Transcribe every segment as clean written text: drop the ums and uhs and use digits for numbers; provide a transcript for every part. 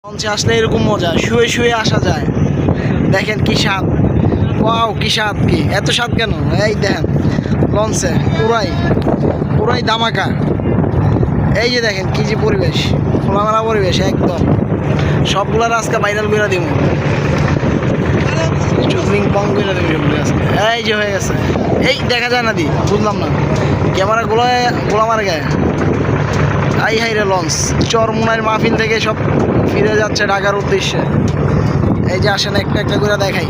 লঞ্চে আসলে এরকম মজা, শুয়ে শুয়ে আসা যায়। দেখেন কি স্বাদ, ওয়াও কি স্বাদ, কি এত স্বাদ কেন? এই দেখেন লঞ্চে পুরাই পুরাই ধামাকা। এই যে দেখেন কি যে পরিবেশ, খোলামেলা পরিবেশ একদম। সবগুলার আজকে ভাইরাল করে দিব, চুপিং পং করে দেবে সবগুলো আজকে। এই যে হয়ে গেছে, এই দেখা যায় না দি, বুঝলাম না, ক্যামেরা গোলা মারে গায়ে। আই হাই রে লঞ্চ, চরমুনাইর মাহফিল থেকে সব ফিরে যাচ্ছে ঢাকার উদ্দেশ্যে। এই যে আসেন একটা একটা করে দেখাই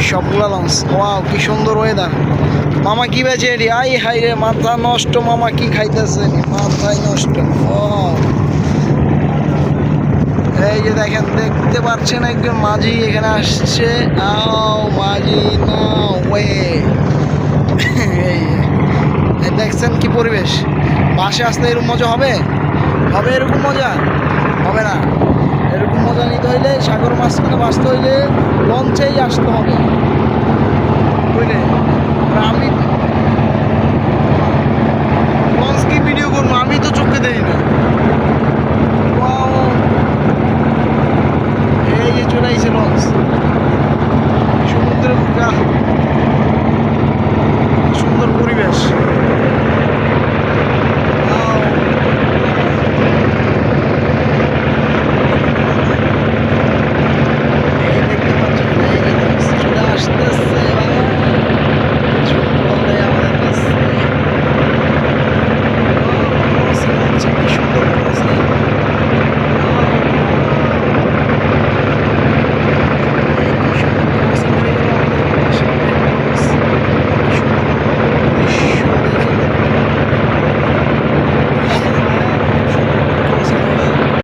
সবগুলা লঞ্চ। ওয়াও কি সুন্দর ওয়েদার। মামা কি বেছে এটি? আই হাই রে মাথা নষ্ট, মামা কি খাইতেছে, মাথায় নষ্ট। ও এই যে দেখেন, দেখতে পাচ্ছেন একজন মাঝি এখানে আসছে। আও মাঝি নাও ওয়ে। এই দেখছেন কি পরিবেশ। বাসে আসলে এরকম মজা হবে? হবে এরকম মজা? হবে না। এরকম মজা নিতে হইলে, সাগর মাঝখানে বাঁচতে হইলে লঞ্চেই আসতে হবে, বুঝলে? আর আমি লঞ্চ কি ভিডিও করবো, আমি তো চোখে দেখি।